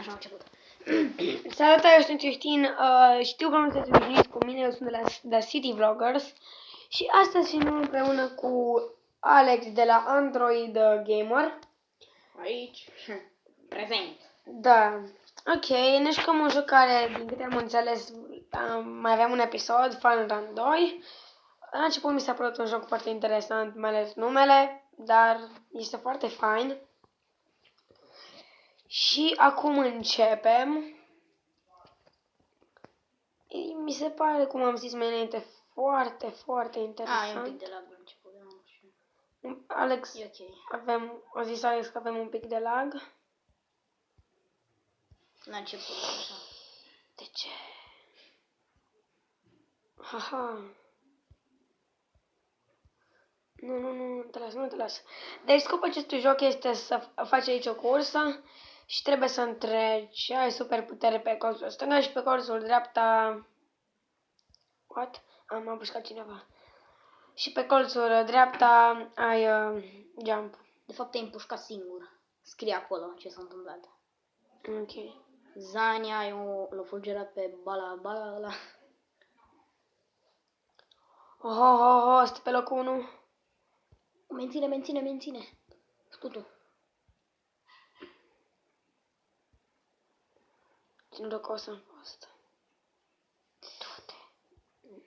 Așa a început. Salut, eu sunt Justin, știu că nu sunteți obișnuiți cu mine, eu sunt de la The City Vloggers și astăzi filmăm împreună cu Alex de la Android Gamer. Aici, prezent. Da, ok, ne jucăm un joc care, din câte am înțeles, mai aveam un episod, Fun Run 2. La început mi s-a părut un joc foarte interesant, mai ales numele, dar este foarte fain. Și acum începem. Mi se pare, cum am zis mai înainte, foarte, foarte interesant. E un pic de lag la început, da, nu știu. Alex, E ok. a zis Alex că avem un pic de lag. La început, așa. De ce? Haha. Nu te las, nu te las. Deci scopul acestui joc este să faci aici o cursă și trebuie să întregi. Ai superputere pe colțul stânga și pe colțul dreapta. What? M-a împușcat cineva. Și pe colțul dreapta ai jump. De fapt te-ai împușcat singur. Scrie acolo ce s-a întâmplat. Ok. Zania l-a fulgerat pe bala ăla. Stă pe locul 1. Menține. Scutul. Ce norocos am fost. Du-te.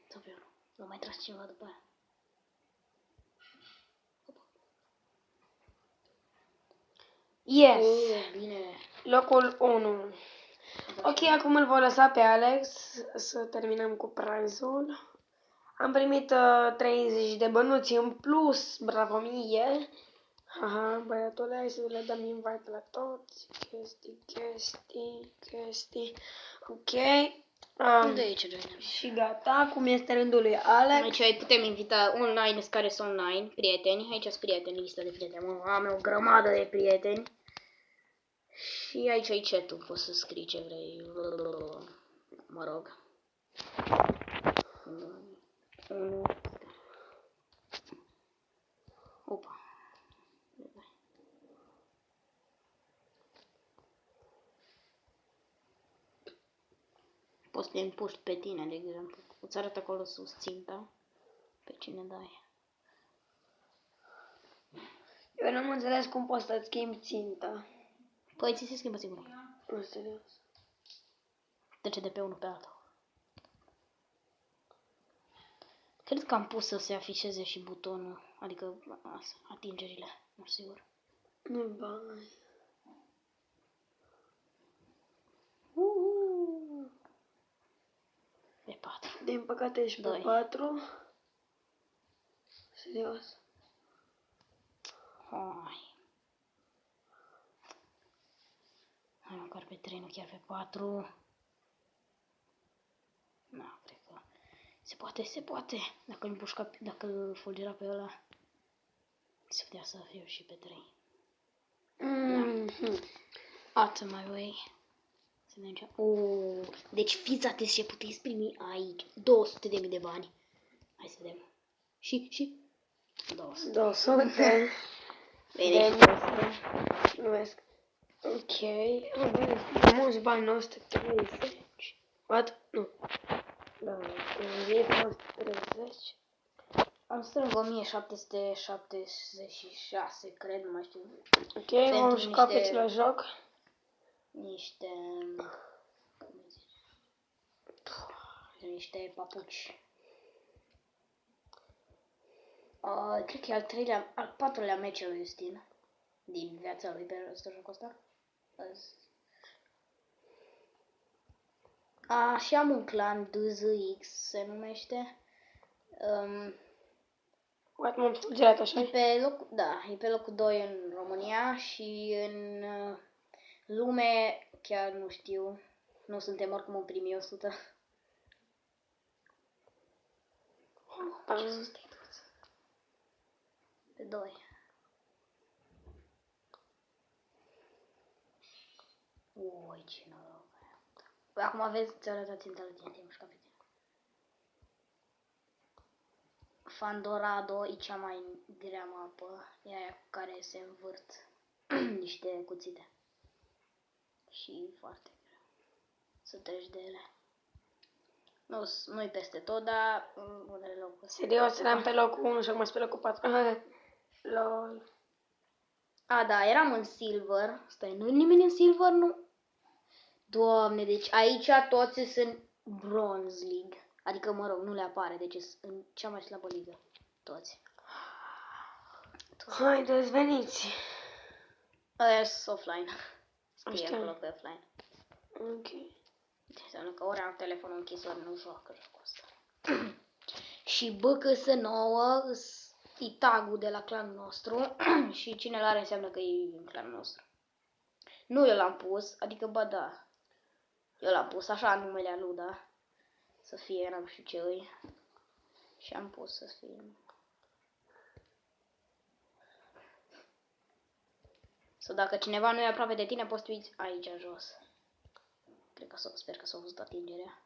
Sau pe unul. L-a mai tras cineva după aia. Yes! Bine. Locul 1. Ok, acum îl voi lăsa pe Alex să terminăm cu prizul. Am primit 30 de bănuți în plus, bravo mie! Haha, băiatule, hai să le dăm invite la toți. Chestii. Ok. Unde e ce joină? Și gata, acum este rândul lui Alex. Aici putem invita online, care sunt online, prieteni. Aici sunt prieteni, lista de prieteni. Am o grămadă de prieteni. Și aici e chat-ul, poți să scrii ce vrei. Mă rog. Opa. Poți să te împuști pe tine, de exemplu. Îți arăt acolo sus ținta. Pe cine dai. Eu nu am înțeles cum poți să-ți schimbi ținta. Păi ți se schimbă sigur. Nu, serios. Trece de pe unul pe altul. Cred că am pus să se afișeze și butonul, adică atingerile, nu știu sigur. Nu bani. Pe 4. Din păcate ești pe 4. Serios. Hai măcar pe 3, nu chiar pe 4. Na, cred că se poate. Dacă îl împușca, dacă îl fulgera pe ăla, se putea să fiu și pe 3. Out of my way. Să vedem ce... Deci fiți atenți ce puteți primi aici. 200.000 de bani. Hai să vedem. Și 200. 200. Bine. Nu vezi. Ok. Mulți bani, 930. What? Nu. Da, 930. Am strâng 1776, cred, nu mai știu. Ok, vom juca pe la joc. Niște papuci. Cred că e al 4-lea meci al lui Justin din viața lui pe ăsta jocul ăsta. Și am un clan, DZX se numește. Uite, m-am studiat așa. E pe locul 2 în România și în lume, chiar nu știu, nu suntem oricum în primii 100. Ce sus te-ai dus? Pe 2. Ui, ce noroc. Păi acum aveți, ți-o arătat ținta lui tine, te-ai mușcat pe tine. Fandorado e cea mai grea mapă, e aia cu care se învârt niște cuțite. Și și foarte greu să treci de ele. Nu-i peste tot, dar în unele locuri. Serios, eram pe locul 1 și acum sunt pe locul 4. Lol. A, da, eram în silver. Stai, nu-i nimeni în silver, nu? Doamne, deci aici toți sunt bronze league. Adică, mă rog, nu le apare, deci sunt în cea mai slabă ligă. Toți. Haideți, veniți. Ăia sunt offline. Scrie Ăștia. acolo pe offline. Ok. Înseamnă că ori am telefonul închis, ori nu joacă jocul ăsta. Și BKS9 e tagul de la clanul nostru și cine l-are înseamnă că e în clanul nostru. Nu eu l-am pus, adică ba da. Eu l-am pus așa numele lui, da? Să fie, n-am știu ce îi. Și am pus să fie. Sau dacă cineva nu e aproape de tine, poți tu aici jos. Cred că sper că s-a văzut atingerea.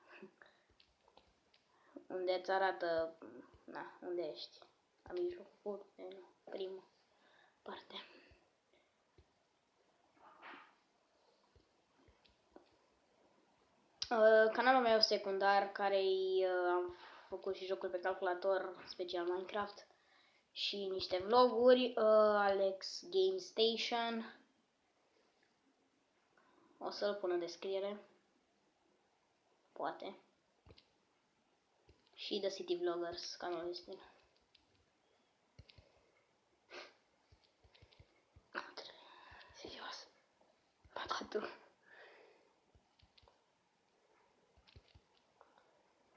Unde îți arată, na, unde ești. La mijlocul, prima parte. Canalul meu secundar, care am făcut și jocuri pe calculator, special Minecraft, și niște vloguri, Alex Game Station. O să-l pun în descriere. Poate. Și The City Vloggers, canalul este. Serios. 4.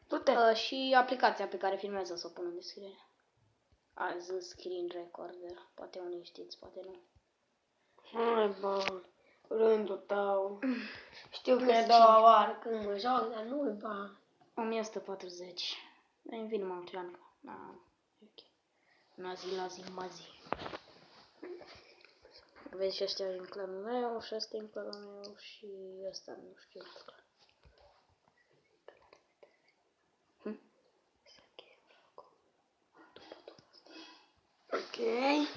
Du-te. Și aplicația pe care filmează să o pun în descriere. Azi Screen Recorder. Poate unii știți, poate nu. Hai, bă. Rândul tău. Știu că Nu e știu. doua oară când mă joc, dar nu-i bă. 1140. Îmi vin mă clan. Da, ok. Nazi, lazi, mazi. Vezi și ăștia în clanul meu, și ăsta în clanul meu, și ăsta nu știu. Ok.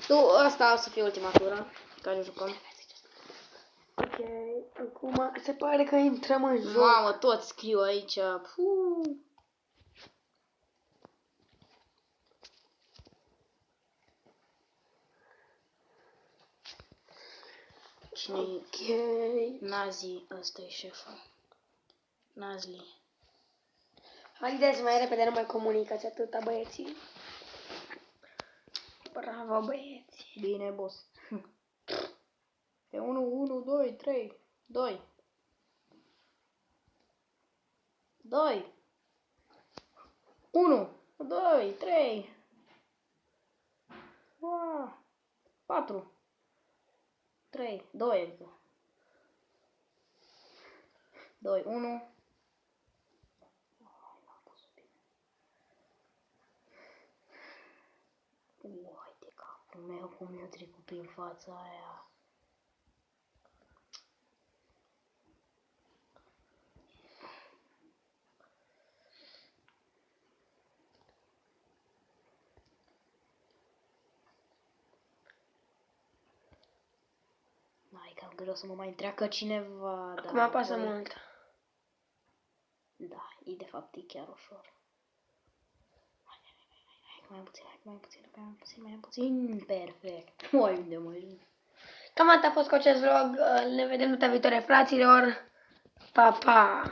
Tu, asta o să fie ultima tură care jucăm. Ok. Acum se pare că intrăm în joc. Mamă, tot scriu aici. Puh. Cine Ok. Nazi, ăsta e șeful. Nazli. Haideți mai repede, nu mai comunicați atâta, băieții. Bravo, băieți. Bine, boss. Pe 1, 2, 3, 2. 2. 1, 2, 3. 4. 3, 2 adică. 2, 1. Uai de capul meu, cum mi-a trecut prin fața aia. Mai cam greu să mă mai întreacă cineva. Acum apasă mult. Da, e de fapt e chiar ușor. Hai, mai puțin. Perfect. Oi, unde mă ajung? Cam atât a fost cu acest vlog. Ne vedem data viitoare, fraților. Pa, pa!